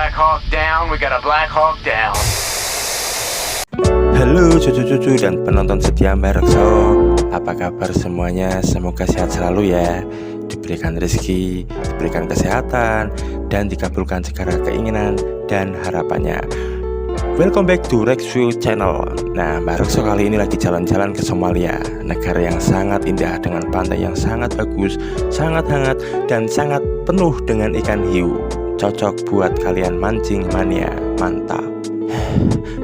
Black Hawk down, we got a Black Hawk down. Halo cucu-cucu dan penonton setia Merekso, apa kabar semuanya? Semoga sehat selalu ya, diberikan rezeki, diberikan kesehatan, dan dikabulkan segala keinginan dan harapannya. Welcome back to Rexview Channel. Nah, Merekso kali ini lagi jalan-jalan ke Somalia, negara yang sangat indah dengan pantai yang sangat bagus, sangat hangat, dan sangat penuh dengan ikan hiu. Cocok buat kalian mancing mania, mantap.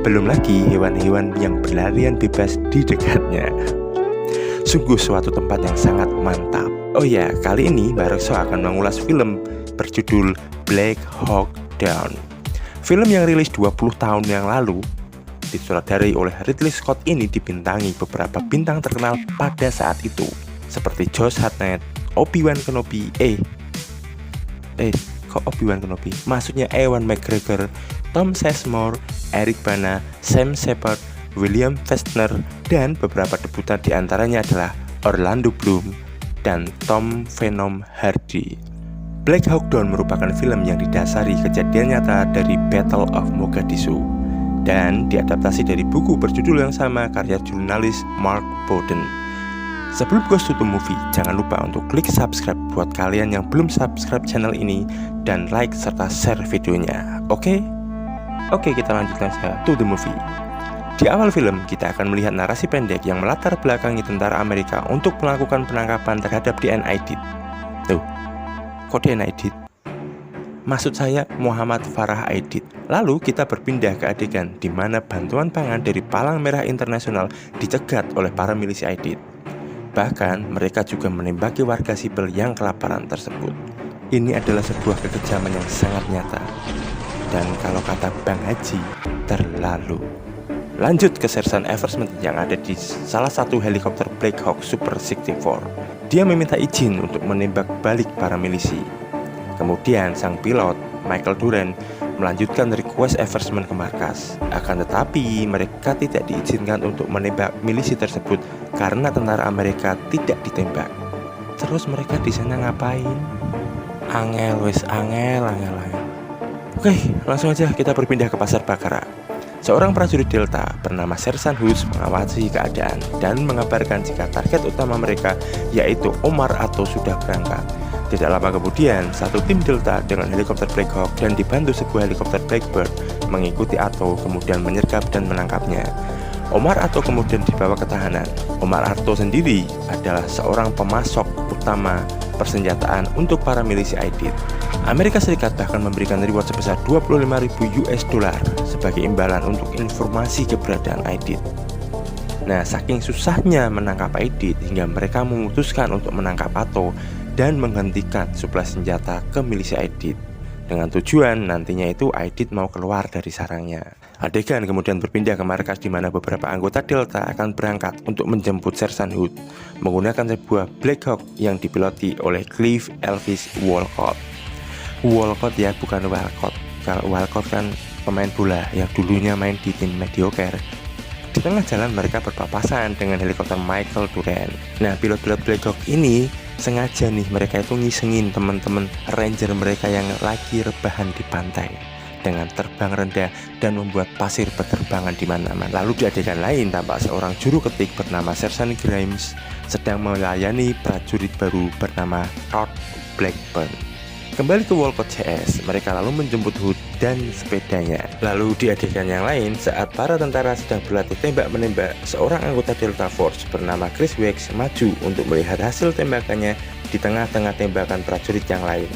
Belum lagi hewan-hewan yang berlarian bebas di dekatnya. Sungguh suatu tempat yang sangat mantap. Oh ya, kali ini Merekso akan mengulas film berjudul Black Hawk Down. Film yang rilis 20 tahun yang lalu, disutradarai oleh Ridley Scott ini dibintangi beberapa bintang terkenal pada saat itu, seperti Josh Hartnett, Obi-Wan Kenobi, kok Obi-Wan Kenobi? Maksudnya Ewan McGregor, Tom Sizemore, Eric Bana, Sam Shepard, William Fichtner, dan beberapa debutan diantaranya adalah Orlando Bloom dan Tom Venom Hardy. Black Hawk Down merupakan film yang didasari kejadian nyata dari Battle of Mogadishu dan diadaptasi dari buku berjudul yang sama karya jurnalis Mark Bowden. Sebelum goes to the movie, jangan lupa untuk klik subscribe buat kalian yang belum subscribe channel ini dan like serta share videonya. Oke, kita lanjutkan saja to the movie. Di awal film, kita akan melihat narasi pendek yang melatar belakangi tentara Amerika untuk melakukan penangkapan terhadap DN Aidit. Tuh, kok DN Aidit? Maksud saya Muhammad Farah Aidit. Lalu kita berpindah ke adegan di mana bantuan pangan dari Palang Merah Internasional dicegat oleh para milisi Aidit. Bahkan mereka juga menembaki warga sipil yang kelaparan tersebut. Ini adalah sebuah kekejaman yang sangat nyata. Dan kalau kata Bang Haji, terlalu. Lanjut ke Sersan Eversman yang ada di salah satu helikopter Black Hawk Super 64. Dia meminta izin untuk menembak balik para milisi. Kemudian sang pilot, Michael Duran, melanjutkan request Eversman ke markas. Akan tetapi mereka tidak diizinkan untuk menembak milisi tersebut karena tentara Amerika tidak ditembak. Terus mereka di sana ngapain? Angel. Oke, langsung aja kita berpindah ke Pasar Bakara. Seorang prajurit Delta bernama Sersan Hughes mengawasi keadaan dan mengabarkan jika target utama mereka yaitu Omar Atto sudah berangkat. Tidak lama kemudian, satu tim Delta dengan helikopter Black Hawk dan dibantu sebuah helikopter Blackbird mengikuti Atto kemudian menyergap dan menangkapnya. Omar Atto kemudian dibawa ke tahanan. Omar Atto sendiri adalah seorang pemasok utama persenjataan untuk para milisi Aidit. Amerika Serikat bahkan memberikan reward sebesar 25.000 US dollar sebagai imbalan untuk informasi keberadaan Aidit. Nah, saking susahnya menangkap Aidit hingga mereka memutuskan untuk menangkap Atto dan menghentikan suplai senjata ke milisi Aidit dengan tujuan nantinya itu Aidit mau keluar dari sarangnya. Adegan kemudian berpindah ke markas di mana beberapa anggota Delta akan berangkat untuk menjemput Sersan Hood menggunakan sebuah Black Hawk yang dipiloti oleh Cliff Elvis Walcott. Walcott ya, bukan Walcott. Kalau Walcott kan pemain bola yang dulunya main di tim mediocre. Di tengah jalan mereka berpapasan dengan helikopter Michael Duran. Nah, pilot-pilot Black Hawk ini sengaja nih mereka itu ngisengin teman-teman ranger mereka yang lagi rebahan di pantai dengan terbang rendah dan membuat pasir berterbangan di mana-mana. Lalu di adegan lain tampak seorang juru ketik bernama Sersan Grimes sedang melayani prajurit baru bernama Todd Blackburn. Kembali ke Walcott CS, mereka lalu menjemput Hood dan sepedanya. Lalu di adegan yang lain, saat para tentara sedang berlatih tembak-menembak, seorang anggota Delta Force bernama Chris Wex maju untuk melihat hasil tembakannya di tengah-tengah tembakan prajurit yang lain.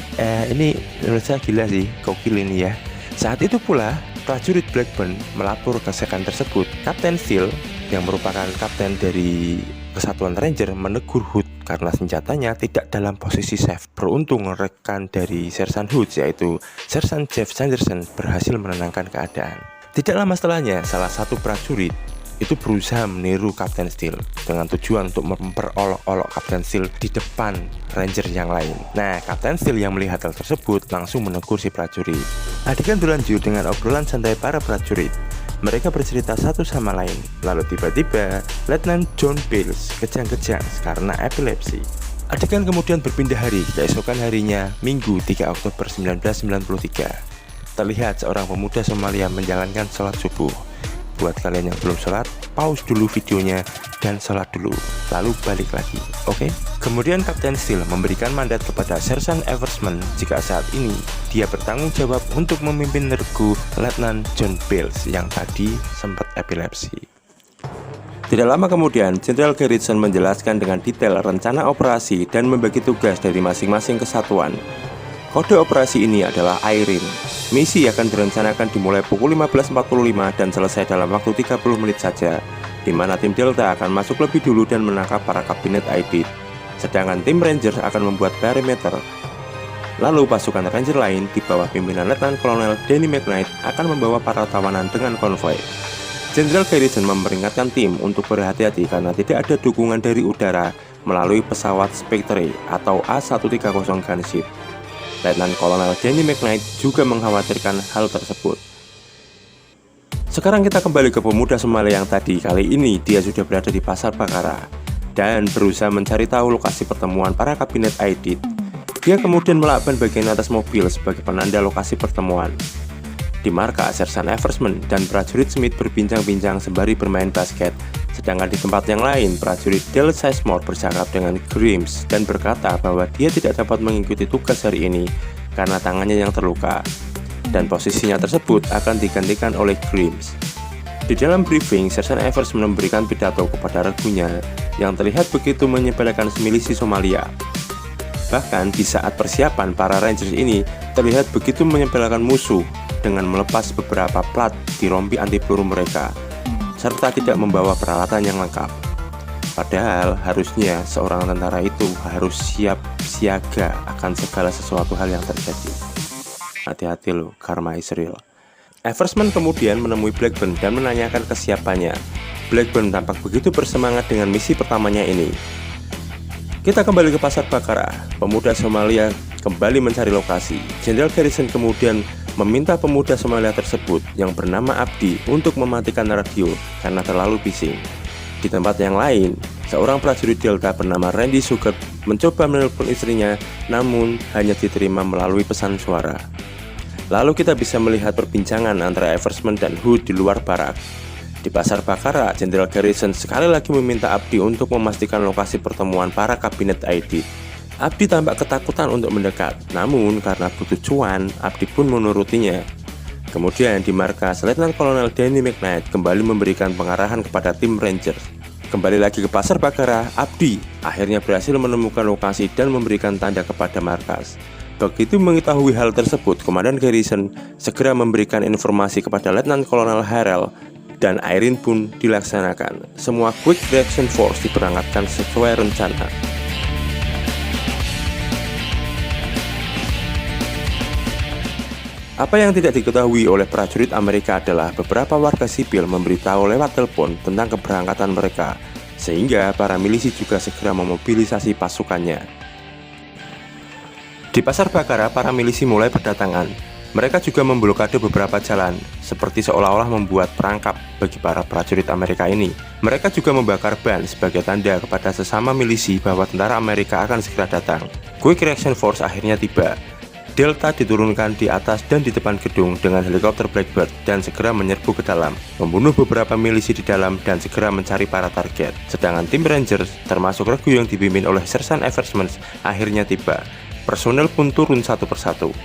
Ini menurut saya gila sih, gokil ini ya. Saat itu pula, prajurit Blackburn melapor ke sekan tersebut. Kapten Steele, yang merupakan kapten dari Kesatuan Ranger, menegur Hood karena senjatanya tidak dalam posisi safe. Beruntung rekan dari Sersan Hood yaitu Sersan Jeff Sanderson berhasil menenangkan keadaan. Tidak lama setelahnya, salah satu prajurit itu berusaha meniru Kapten Steele dengan tujuan untuk memperolok-olok Kapten Steele di depan Ranger yang lain. Nah, Kapten Steele yang melihat hal tersebut langsung menegur si prajurit. Adegan berlanjut dengan obrolan santai para prajurit. Mereka bercerita satu sama lain. Lalu tiba-tiba Letnan John Bales kejang-kejang karena epilepsi. Adegan kemudian berpindah hari, keesokan harinya Minggu 3 Oktober 1993. terlihat seorang pemuda Somalia menjalankan sholat subuh. Buat kalian yang belum sholat, pause dulu videonya dan sholat dulu, lalu balik lagi, oke? Kemudian Kapten Steele memberikan mandat kepada Sersan Eversman jika saat ini dia bertanggung jawab untuk memimpin regu Letnan John Bales yang tadi sempat epilepsi. Tidak lama kemudian, Jenderal Garrison menjelaskan dengan detail rencana operasi dan membagi tugas dari masing-masing kesatuan. Kode operasi ini adalah Irene. Misi akan direncanakan dimulai pukul 15.45 dan selesai dalam waktu 30 menit saja, di mana tim Delta akan masuk lebih dulu dan menangkap para kabinet ID. Sedangkan tim Ranger akan membuat perimeter. Lalu pasukan Ranger lain di bawah pimpinan Letnan Kolonel Danny McKnight akan membawa para tawanan dengan konvoi. Jenderal Garrison memperingatkan tim untuk berhati-hati karena tidak ada dukungan dari udara melalui pesawat Spectre atau A-130 gunship. Letnan Kolonel Danny McKnight juga mengkhawatirkan hal tersebut. Sekarang kita kembali ke pemuda Somalia yang tadi. Kali ini dia sudah berada di Pasar Bakara dan berusaha mencari tahu lokasi pertemuan para kabinet Aidid. Dia kemudian melakban bagian atas mobil sebagai penanda lokasi pertemuan. Di markas, Sersan Eversman dan prajurit Smith berbincang-bincang sembari bermain basket. Sedangkan di tempat yang lain, prajurit Dale Sizemore bercakap dengan Grimes dan berkata bahwa dia tidak dapat mengikuti tugas hari ini karena tangannya yang terluka, dan posisinya tersebut akan digantikan oleh Grimes. Di dalam briefing, Sersan Evers memberikan pidato kepada regunya yang terlihat begitu menyepelekan milisi Somalia. Bahkan di saat persiapan, para Rangers ini terlihat begitu menyepelekan musuh dengan melepas beberapa plat di rompi anti peluru mereka, serta tidak membawa peralatan yang lengkap. Padahal harusnya seorang tentara itu harus siap siaga akan segala sesuatu hal yang terjadi. Hati-hati loh, karma is real. Eversman kemudian menemui Blackburn dan menanyakan kesiapannya. Blackburn tampak begitu bersemangat dengan misi pertamanya ini. Kita kembali ke Pasar Bakara. Pemuda Somalia kembali mencari lokasi. Jenderal Garrison kemudian meminta pemuda Somalia tersebut yang bernama Abdi untuk mematikan radio karena terlalu bising. Di tempat yang lain, seorang prajurit Delta bernama Randy Sugar mencoba menelpon istrinya, namun hanya diterima melalui pesan suara. Lalu kita bisa melihat perbincangan antara Eversman dan Hood di luar barak. Di Pasar Bakara, Jenderal Garrison sekali lagi meminta Abdi untuk memastikan lokasi pertemuan para kabinet ID. Abdi tampak ketakutan untuk mendekat, namun karena butuh cuan, Abdi pun menurutinya. Kemudian di markas, Letnan Kolonel Danny McKnight kembali memberikan pengarahan kepada tim Rangers. Kembali lagi ke Pasar Bakara, Abdi akhirnya berhasil menemukan lokasi dan memberikan tanda kepada markas. Begitu mengetahui hal tersebut, Komandan Garrison segera memberikan informasi kepada Letnan Kolonel Harrell dan Irene pun dilaksanakan. Semua Quick Reaction Force diberangkatkan sesuai rencana. Apa yang tidak diketahui oleh prajurit Amerika adalah beberapa warga sipil memberitahu lewat telepon tentang keberangkatan mereka, sehingga para milisi juga segera memobilisasi pasukannya. Di Pasar Bakara, para milisi mulai berdatangan. Mereka juga memblokade beberapa jalan, seperti seolah-olah membuat perangkap bagi para prajurit Amerika ini. Mereka juga membakar ban sebagai tanda kepada sesama milisi bahwa tentara Amerika akan segera datang. Quick Reaction Force akhirnya tiba. Delta diturunkan di atas dan di depan gedung dengan helikopter Blackbird dan segera menyerbu ke dalam, membunuh beberapa milisi di dalam dan segera mencari para target. Sedangkan tim Rangers, termasuk regu yang dipimpin oleh Sersan Eversman, akhirnya tiba. Personel pun turun satu persatu.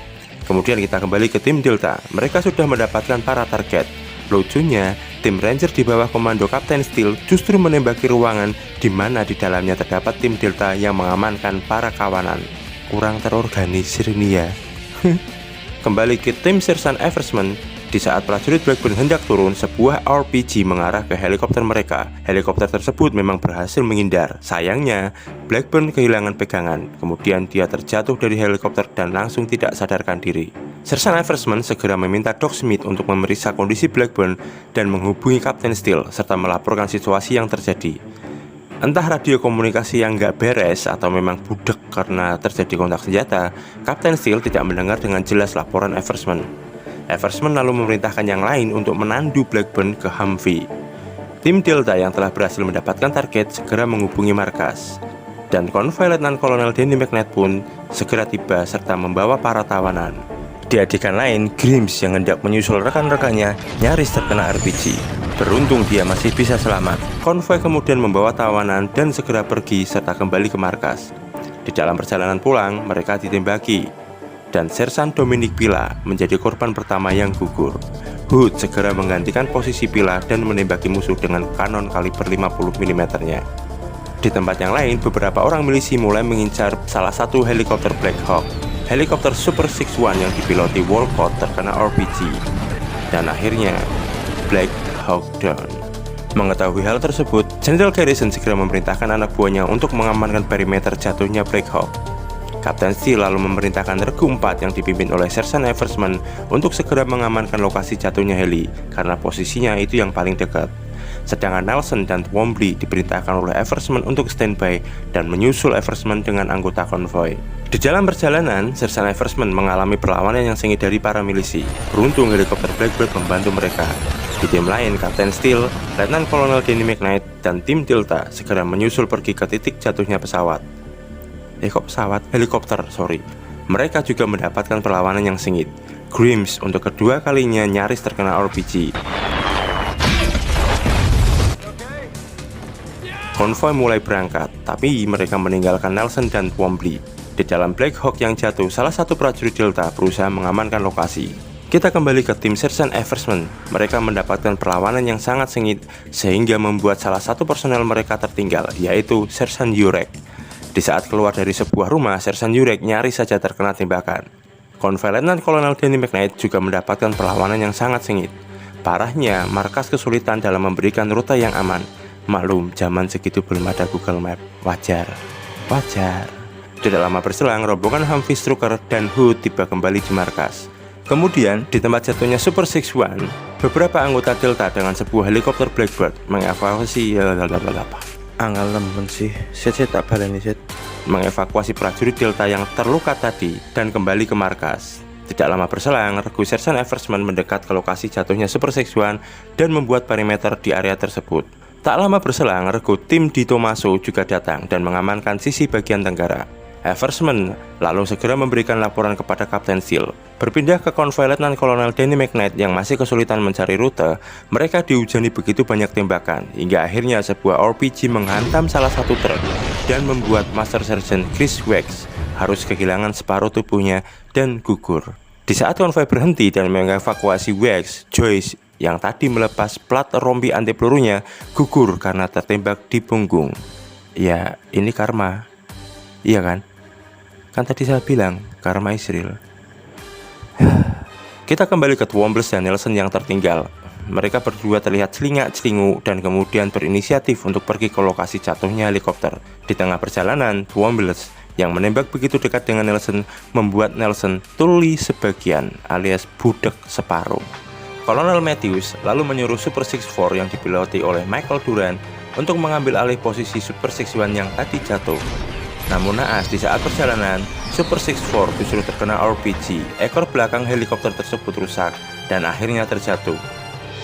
Kemudian kita kembali ke tim Delta. Mereka sudah mendapatkan para target. Lucunya, tim Ranger di bawah komando Kapten Steele justru menembaki ruangan di mana di dalamnya terdapat tim Delta yang mengamankan para kawanan. Kurang terorganisir ini ya. Kembali ke tim Sersan Eversman. Di saat prajurit Blackburn hendak turun, sebuah RPG mengarah ke helikopter mereka. Helikopter tersebut memang berhasil menghindar. Sayangnya, Blackburn kehilangan pegangan. Kemudian dia terjatuh dari helikopter dan langsung tidak sadarkan diri. Sersan Eversman segera meminta Doc Smith untuk memeriksa kondisi Blackburn dan menghubungi Kapten Steele serta melaporkan situasi yang terjadi. Entah radio komunikasi yang nggak beres atau memang budek karena terjadi kontak senjata, Kapten Steele tidak mendengar dengan jelas laporan Eversman. Eversman lalu memerintahkan yang lain untuk menandu Blackburn ke Humvee. Tim Delta yang telah berhasil mendapatkan target segera menghubungi markas. Dan konvoi Letnan Kolonel Danny McKnight pun segera tiba serta membawa para tawanan. Di adegan lain, Grimes yang hendak menyusul rekan-rekannya nyaris terkena RPG. Beruntung dia masih bisa selamat. Konvoi kemudian membawa tawanan dan segera pergi serta kembali ke markas. Di dalam perjalanan pulang, mereka ditembaki, dan Sersan Dominic Pila menjadi korban pertama yang gugur. Hood segera menggantikan posisi Pila dan menembaki musuh dengan kanon kaliber 50 mm-nya. Di tempat yang lain, beberapa orang milisi mulai mengincar salah satu helikopter Black Hawk. Helikopter Super 61 yang dipiloti Walcott terkena RPG, dan akhirnya Black Hawk down. Mengetahui hal tersebut, General Garrison segera memerintahkan anak buahnya untuk mengamankan perimeter jatuhnya Black Hawk. Kapten Steele lalu memerintahkan regu 4 yang dipimpin oleh Sersan Eversman untuk segera mengamankan lokasi jatuhnya heli karena posisinya itu yang paling dekat. Sedangkan Nelson dan Twombly diperintahkan oleh Eversman untuk standby dan menyusul Eversman dengan anggota konvoi. Di dalam perjalanan, Sersan Eversman mengalami perlawanan yang sengit dari para milisi. Beruntung helikopter Blackbird membantu mereka. Di tim lain, Kapten Steele, Letnan Kolonel Danny McKnight, dan tim Delta segera menyusul pergi ke titik jatuhnya pesawat. Helikopter. Mereka juga mendapatkan perlawanan yang sengit. Grimes untuk kedua kalinya nyaris terkena RPG. Konvoi mulai berangkat, tapi mereka meninggalkan Nelson dan Twombly. Di dalam Black Hawk yang jatuh, salah satu prajurit Delta berusaha mengamankan lokasi. Kita kembali ke tim Sersan Eversman. Mereka mendapatkan perlawanan yang sangat sengit sehingga membuat salah satu personel mereka tertinggal, yaitu Sersan Jurek. Di saat keluar dari sebuah rumah, Sersan Jurek nyaris saja terkena tembakan. Konvoi Letnan Kolonel Danny McKnight juga mendapatkan perlawanan yang sangat sengit. Parahnya, markas kesulitan dalam memberikan rute yang aman. Maklum, zaman segitu belum ada Google Map. Wajar. Tidak lama berselang, rombongan Humvee Strucker dan Hood tiba kembali di markas. Kemudian, di tempat jatuhnya Super 61, beberapa anggota Delta dengan sebuah helikopter Blackbird mengevakuasi mengevakuasi prajurit Delta yang terluka tadi dan kembali ke markas. Tidak lama berselang, regu Sersan Eversman mendekat ke lokasi jatuhnya Super 61 dan membuat perimeter di area tersebut. Tak lama berselang, regu tim Di Tomaso juga datang dan mengamankan sisi bagian tenggara. Eversman lalu segera memberikan laporan kepada Kapten Steele. Berpindah ke konvoi Letnan Kolonel Danny McKnight yang masih kesulitan mencari rute, mereka dihujani begitu banyak tembakan, hingga akhirnya sebuah RPG menghantam salah satu truk dan membuat Master Sergeant Chris Wex harus kehilangan separuh tubuhnya dan gugur. Di saat konvoi berhenti dan mengevakuasi Wex, Joyce yang tadi melepas plat rompi anti pelurunya gugur karena tertembak di punggung. Ya, ini karma. Iya kan? Kan tadi saya bilang, karma is real. Kita kembali ke Twombly dan Nelson yang tertinggal. Mereka berdua terlihat celingak-celingu dan kemudian berinisiatif untuk pergi ke lokasi jatuhnya helikopter. Di tengah perjalanan, Twombly yang menembak begitu dekat dengan Nelson membuat Nelson tuli sebagian alias budek separuh. Kolonel Matthews lalu menyuruh Super 64 yang dipiloti oleh Michael Duran untuk mengambil alih posisi Super 61 yang tadi jatuh. Namun naas, di saat perjalanan, Super 64 justru terkena RPG. Ekor belakang helikopter tersebut rusak dan akhirnya terjatuh.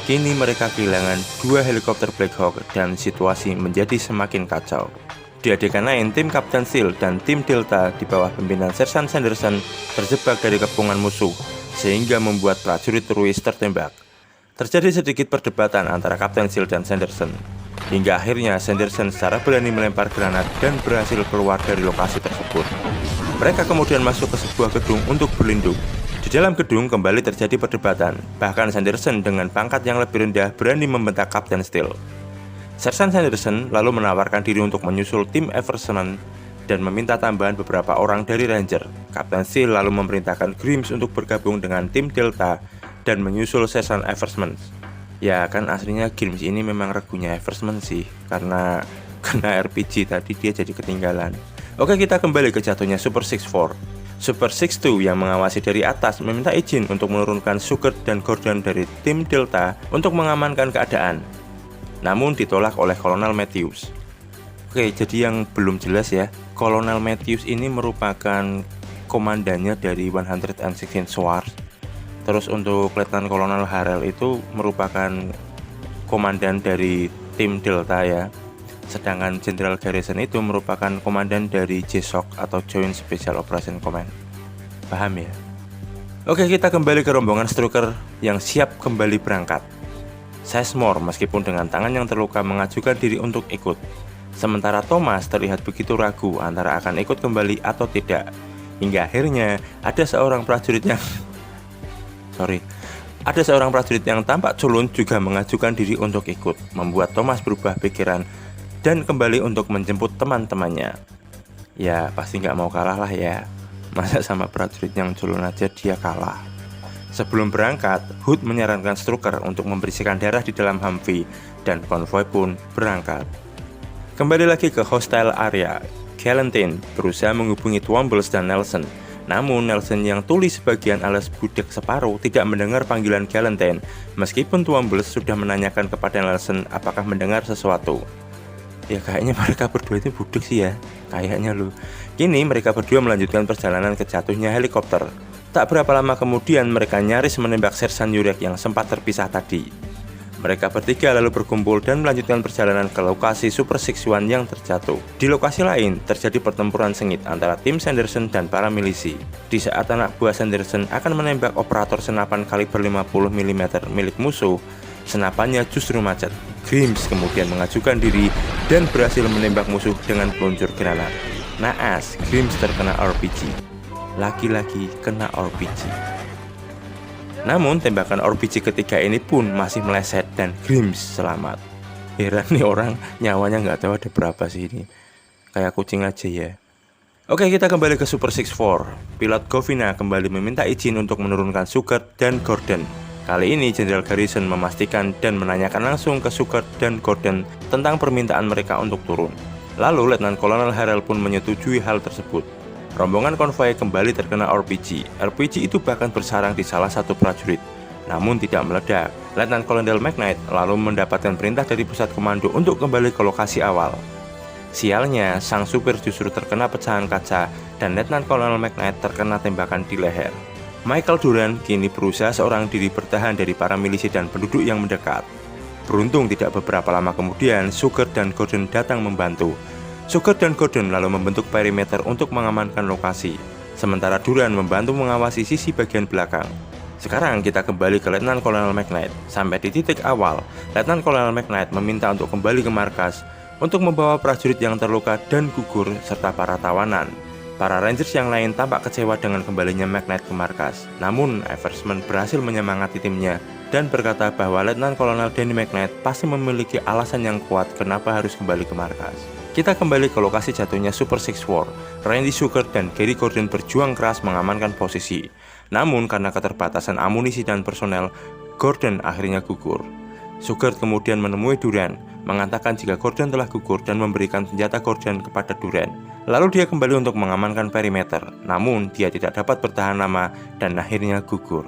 Kini mereka kehilangan dua helikopter Black Hawk dan situasi menjadi semakin kacau. Di adegan lain, tim Kapten Steele dan tim Delta di bawah pimpinan Sersan Sanderson terjebak dari kepungan musuh sehingga membuat prajurit Ruiz tertembak. Terjadi sedikit perdebatan antara Kapten Steele dan Sanderson. Hingga akhirnya Sanderson secara berani melempar granat dan berhasil keluar dari lokasi tersebut. Mereka kemudian masuk ke sebuah gedung untuk berlindung. Di dalam gedung kembali terjadi perdebatan. Bahkan Sanderson dengan pangkat yang lebih rendah berani membentak Kapten Steele. Sersan Sanderson lalu menawarkan diri untuk menyusul tim Eversman dan meminta tambahan beberapa orang dari Ranger. Kapten Steele lalu memerintahkan Grimes untuk bergabung dengan tim Delta dan menyusul Sersan Eversman. Ya kan aslinya Grimes ini memang regunya Eversman sih, karena kena RPG tadi dia jadi ketinggalan. Oke, kita kembali ke jatuhnya Super 64. Super 62 yang mengawasi dari atas meminta izin untuk menurunkan Sugert dan Gordon dari tim Delta untuk mengamankan keadaan. Namun ditolak oleh Kolonel Matthews. Oke, jadi yang belum jelas ya, Kolonel Matthews ini merupakan komandannya dari 116th Swords. Terus untuk Letnan Kolonel Harrell itu merupakan komandan dari tim Delta ya. Sedangkan General Garrison itu merupakan komandan dari JSOC atau Joint Special Operation Command. Paham ya? Oke, kita kembali ke rombongan Strucker yang siap kembali berangkat. Sizemore meskipun dengan tangan yang terluka mengajukan diri untuk ikut. Sementara Thomas terlihat begitu ragu antara akan ikut kembali atau tidak. Hingga akhirnya ada seorang prajurit yang tampak culun juga mengajukan diri untuk ikut, membuat Thomas berubah pikiran dan kembali untuk menjemput teman-temannya. Ya pasti nggak mau kalah lah ya, masa sama prajurit yang culun aja dia kalah. Sebelum berangkat, Hood menyarankan Strucker untuk membersihkan darah di dalam Humvee dan konvoi pun berangkat. Kembali lagi ke hostile area, Galantine berusaha menghubungi Twombles dan Nelson. Namun Nelson yang tuli sebagian alias budak separuh tidak mendengar panggilan Galantine, meskipun Twombles sudah menanyakan kepada Nelson apakah mendengar sesuatu. Ya kayaknya mereka berdua itu budak sih ya, kayaknya loh. Kini mereka berdua melanjutkan perjalanan ke jatuhnya helikopter. Tak berapa lama kemudian mereka nyaris menembak Sersan Yurek yang sempat terpisah tadi. Mereka bertiga lalu berkumpul dan melanjutkan perjalanan ke lokasi Super 61 yang terjatuh. Di lokasi lain, terjadi pertempuran sengit antara tim Sanderson dan para milisi. Di saat anak buah Sanderson akan menembak operator senapan kaliber 50 mm milik musuh, senapannya justru macet. Grimes kemudian mengajukan diri dan berhasil menembak musuh dengan peluncur granat. Naas, Grimes terkena RPG. Laki-laki kena RPG. Namun tembakan RPG ketiga ini pun masih meleset dan Grimes selamat. Heran nih orang, nyawanya nggak tahu ada berapa sih ini. Kayak kucing aja ya. Oke, kita kembali ke Super 64. Pilot Govina kembali meminta izin untuk menurunkan Sugert dan Gordon. Kali ini Jenderal Garrison memastikan dan menanyakan langsung ke Sugert dan Gordon tentang permintaan mereka untuk turun. Lalu Letnan Kolonel Harrell pun menyetujui hal tersebut. Rombongan konvoi kembali terkena RPG. RPG itu bahkan bersarang di salah satu prajurit, namun tidak meledak. Letnan Kolonel McKnight lalu mendapatkan perintah dari pusat komando untuk kembali ke lokasi awal. Sialnya, sang supir justru terkena pecahan kaca dan Letnan Kolonel McKnight terkena tembakan di leher. Michael Duran kini berusaha seorang diri bertahan dari para milisi dan penduduk yang mendekat. Beruntung tidak beberapa lama kemudian, Sugert dan Gordon datang membantu. Sugert dan Gordon lalu membentuk perimeter untuk mengamankan lokasi, sementara Duran membantu mengawasi sisi bagian belakang. Sekarang kita kembali ke Letnan Kolonel McKnight. Sampai di titik awal, Letnan Kolonel McKnight meminta untuk kembali ke markas untuk membawa prajurit yang terluka dan gugur serta para tawanan. Para Rangers yang lain tampak kecewa dengan kembalinya McKnight ke markas. Namun, Eversman berhasil menyemangati timnya dan berkata bahwa Letnan Kolonel Danny McKnight pasti memiliki alasan yang kuat kenapa harus kembali ke markas. Kita kembali ke lokasi jatuhnya Super 64. Randy Sugert dan Gary Gordon berjuang keras mengamankan posisi. Namun karena keterbatasan amunisi dan personel, Gordon akhirnya gugur. Sugert kemudian menemui Duran, mengatakan jika Gordon telah gugur dan memberikan senjata Gordon kepada Duran. Lalu dia kembali untuk mengamankan perimeter, namun dia tidak dapat bertahan lama dan akhirnya gugur.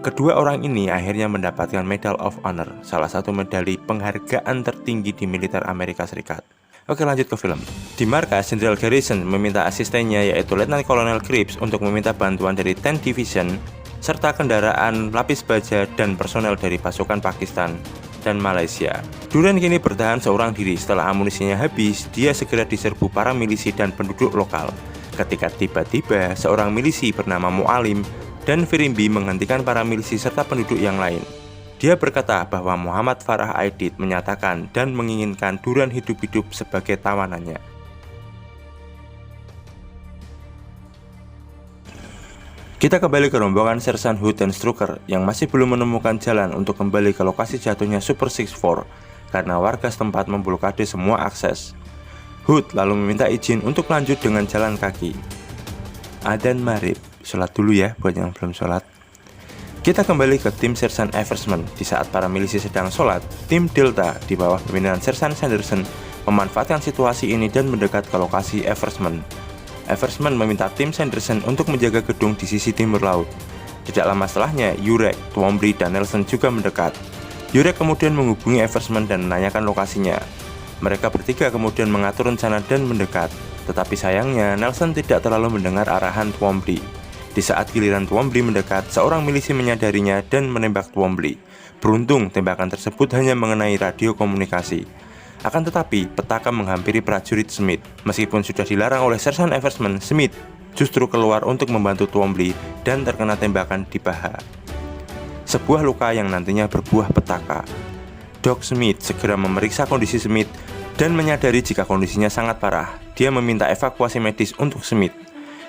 Kedua orang ini akhirnya mendapatkan Medal of Honor, salah satu medali penghargaan tertinggi di militer Amerika Serikat. Oke, lanjut ke film. Di markas, Jenderal Garrison meminta asistennya yaitu Letnan Kolonel Cripps untuk meminta bantuan dari 10 Division serta kendaraan lapis baja dan personel dari pasukan Pakistan dan Malaysia. Duran kini bertahan seorang diri. Setelah amunisinya habis, dia segera diserbu para milisi dan penduduk lokal. Ketika tiba-tiba seorang milisi bernama Mu'alim dan Firimbi menghentikan para milisi serta penduduk yang lain. Dia berkata bahwa Muhammad Farah Aidit menyatakan dan menginginkan Duran hidup-hidup sebagai tawanannya. Kita kembali ke rombongan Sersan Hood dan Strucker yang masih belum menemukan jalan untuk kembali ke lokasi jatuhnya Super 64 karena warga setempat memblokade semua akses. Hood lalu meminta izin untuk lanjut dengan jalan kaki. Adzan Maghrib, sholat dulu ya buat yang belum sholat. Kita kembali ke tim Sersan Eversman. Di saat para milisi sedang sholat, tim Delta di bawah pimpinan Sersan Sanderson memanfaatkan situasi ini dan mendekat ke lokasi Eversman. Eversman meminta tim Sanderson untuk menjaga gedung di sisi timur laut. Tidak lama setelahnya, Yurek, Twombly, dan Nelson juga mendekat. Yurek kemudian menghubungi Eversman dan menanyakan lokasinya. Mereka bertiga kemudian mengatur rencana dan mendekat. Tetapi sayangnya, Nelson tidak terlalu mendengar arahan Twombly. Di saat giliran Twombly mendekat, seorang milisi menyadarinya dan menembak Twombly. Beruntung, tembakan tersebut hanya mengenai radio komunikasi. Akan tetapi, petaka menghampiri prajurit Smith. Meskipun sudah dilarang oleh Sersan Eversman, Smith justru keluar untuk membantu Twombly dan terkena tembakan di paha. Sebuah luka yang nantinya berbuah petaka. Doc Smith segera memeriksa kondisi Smith dan menyadari jika kondisinya sangat parah. Dia meminta evakuasi medis untuk Smith.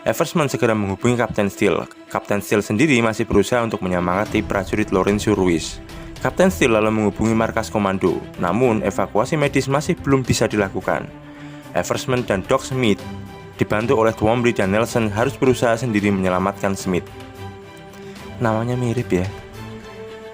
Eversman segera menghubungi Kapten Steele. Kapten Steele sendiri masih berusaha untuk menyemangati prajurit Lorenzo Ruiz. Kapten Steele lalu menghubungi markas komando, namun evakuasi medis masih belum bisa dilakukan. Eversman dan Doc Smith dibantu oleh Twombly dan Nelson harus berusaha sendiri menyelamatkan Smith. Namanya mirip ya.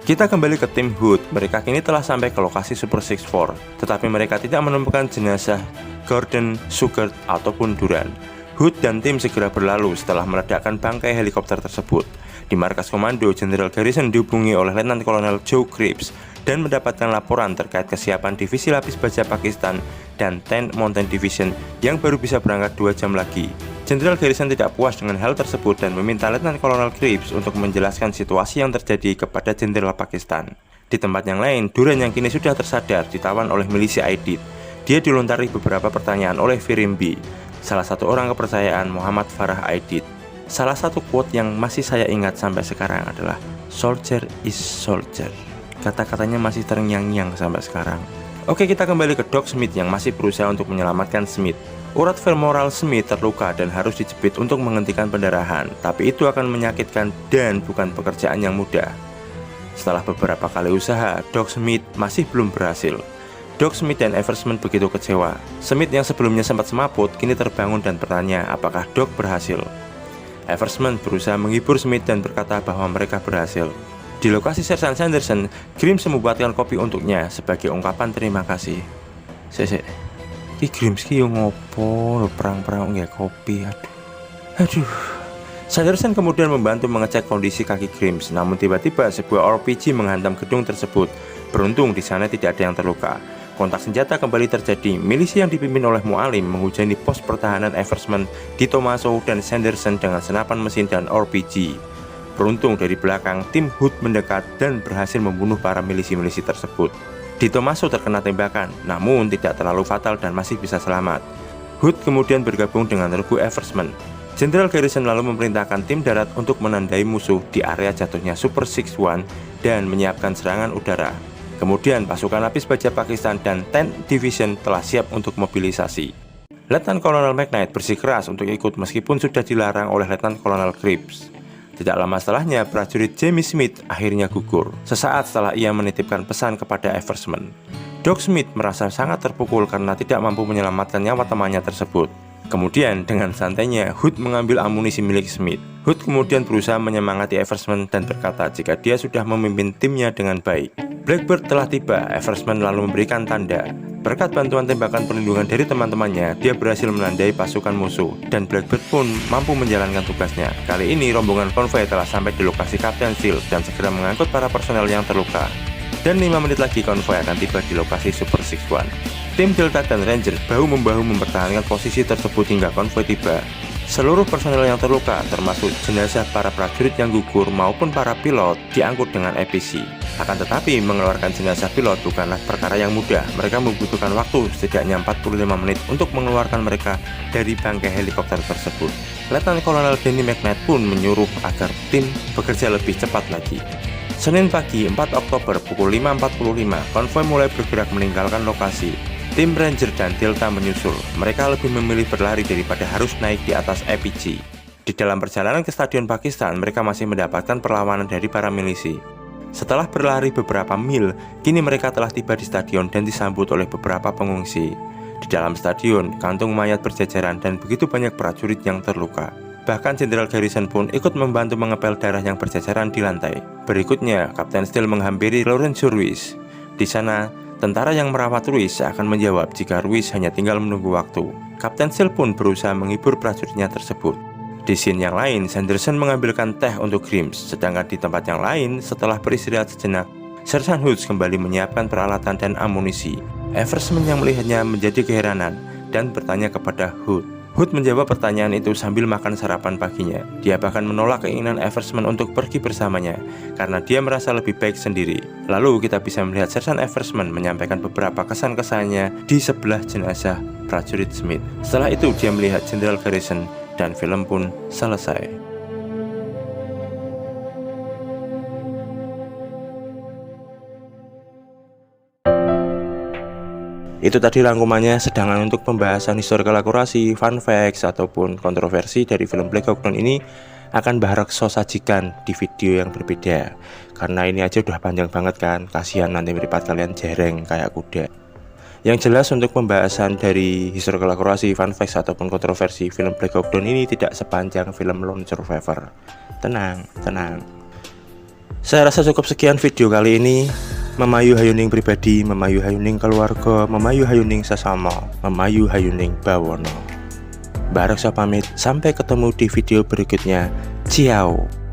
Kita kembali ke tim Hood. Mereka kini telah sampai ke lokasi Super 64, tetapi mereka tidak menemukan jenazah Gordon, Sugert, ataupun Duran. Hood dan tim segera berlalu setelah meledakkan bangkai helikopter tersebut. Di markas komando, Jenderal Garrison dihubungi oleh Letnan Kolonel Joe Cripps dan mendapatkan laporan terkait kesiapan divisi lapis baja Pakistan dan 10th Mountain Division yang baru bisa berangkat 2 jam lagi. Jenderal Garrison tidak puas dengan hal tersebut dan meminta Letnan Kolonel Cripps untuk menjelaskan situasi yang terjadi kepada Jenderal Pakistan. Di tempat yang lain, Duran yang kini sudah tersadar ditawan oleh milisi Aidid. Dia dilontari beberapa pertanyaan oleh Firimbi, salah satu orang kepercayaan Muhammad Farah Aidid. Salah satu quote yang masih saya ingat sampai sekarang adalah "Soldier is soldier". Kata-katanya masih terngiang-ngiang sampai sekarang. Oke, kita kembali ke Doc Smith yang masih berusaha untuk menyelamatkan Smith. Urat femoral Smith terluka dan harus dijepit untuk menghentikan pendarahan, tapi itu akan menyakitkan dan bukan pekerjaan yang mudah. Setelah beberapa kali usaha, Doc Smith masih belum berhasil. Doc Smith dan Eversman begitu kecewa. Smith yang sebelumnya sempat semaput kini terbangun dan bertanya apakah Doc berhasil. Eversman berusaha menghibur Smith dan berkata bahwa mereka berhasil. Di lokasi Sersan Sanderson, Grims membuatkan kopi untuknya sebagai ungkapan terima kasih. Ki Grims ki yo ngopo perang-perang nggak kopi, aduh. Sanderson kemudian membantu mengecek kondisi kaki Grims, namun tiba-tiba sebuah RPG menghantam gedung tersebut. Beruntung di sana tidak ada yang terluka. Kontak senjata kembali terjadi. Milisi yang dipimpin oleh Mualim menghujani pos pertahanan Eversman, Di Tomaso dan Sanderson dengan senapan mesin dan RPG. Beruntung dari belakang, tim Hood mendekat dan berhasil membunuh para milisi-milisi tersebut. Di Tomaso terkena tembakan, namun tidak terlalu fatal dan masih bisa selamat. Hood kemudian bergabung dengan regu Eversman. Jenderal Garrison lalu memerintahkan tim darat untuk menandai musuh di area jatuhnya Super 61 dan menyiapkan serangan udara. Kemudian pasukan lapis baja Pakistan dan 10th Division telah siap untuk mobilisasi. Letnan Kolonel McKnight bersikeras untuk ikut meskipun sudah dilarang oleh Letnan Kolonel Cripps. Tidak lama setelahnya, prajurit Jamie Smith akhirnya gugur, sesaat setelah ia menitipkan pesan kepada Eversman. Doc Smith merasa sangat terpukul karena tidak mampu menyelamatkan nyawa temannya tersebut. Kemudian, dengan santainya, Hood mengambil amunisi milik Smith. Hood kemudian berusaha menyemangati Eversman dan berkata jika dia sudah memimpin timnya dengan baik. Blackbird telah tiba, Eversman lalu memberikan tanda. Berkat bantuan tembakan perlindungan dari teman-temannya, dia berhasil menandai pasukan musuh, dan Blackbird pun mampu menjalankan tugasnya. Kali ini, rombongan konvoi telah sampai di lokasi Kapten Steele dan segera mengangkut para personel yang terluka. Dan 5 menit lagi konvoi akan tiba di lokasi Super 61. Tim Delta dan Ranger bahu-membahu mempertahankan posisi tersebut hingga konvoi tiba. Seluruh personel yang terluka, termasuk jenazah para prajurit yang gugur maupun para pilot, diangkut dengan EPC. Akan tetapi, mengeluarkan jenazah pilot bukanlah perkara yang mudah. Mereka membutuhkan waktu setidaknya 45 menit untuk mengeluarkan mereka dari bangkai helikopter tersebut. Letnan Kolonel Denny McKnight pun menyuruh agar tim bekerja lebih cepat lagi. Senin pagi 4 Oktober pukul 5.45, konvoi mulai bergerak meninggalkan lokasi. Tim Ranger dan Delta menyusul. Mereka lebih memilih berlari daripada harus naik di atas EPG. Di dalam perjalanan ke Stadion Pakistan, mereka masih mendapatkan perlawanan dari para milisi. Setelah berlari beberapa mil, kini mereka telah tiba di stadion dan disambut oleh beberapa pengungsi. Di dalam stadion, kantung mayat berjajaran dan begitu banyak prajurit yang terluka. Bahkan Jenderal Garrison pun ikut membantu mengepel darah yang berjajaran di lantai. Berikutnya, Kapten Steele menghampiri Lorenzo Ruiz. Di sana, tentara yang merawat Ruiz akan menjawab jika Ruiz hanya tinggal menunggu waktu. Kapten Steele pun berusaha menghibur prajuritnya tersebut. Di scene yang lain, Sanderson mengambilkan teh untuk Grims, sedangkan di tempat yang lain, setelah beristirahat sejenak, Sersan Hoods kembali menyiapkan peralatan dan amunisi. Eversman yang melihatnya menjadi keheranan dan bertanya kepada Hood. Hood menjawab pertanyaan itu sambil makan sarapan paginya. Dia bahkan menolak keinginan Eversman untuk pergi bersamanya, karena dia merasa lebih baik sendiri. Lalu kita bisa melihat Sersan Eversman menyampaikan beberapa kesan-kesannya di sebelah jenazah prajurit Smith. Setelah itu dia melihat Jenderal Garrison dan film pun selesai. Itu tadi rangkumannya, sedangkan untuk pembahasan historical akurasi, fun facts, ataupun kontroversi dari film Black Hawk Down ini akan Baharokso sajikan di video yang berbeda. Karena ini aja udah panjang banget kan, kasihan nanti meripat kalian jereng kayak kuda. Yang jelas untuk pembahasan dari historical akurasi, fun facts, ataupun kontroversi film Black Hawk Down ini tidak sepanjang film Lone Survivor. Tenang, tenang. Saya rasa cukup sekian video kali ini. Memayu hayuning pribadi, memayu hayuning keluarga, memayu hayuning sesama, memayu hayuning bawono. Baharokso pamit, sampai ketemu di video berikutnya. Ciao.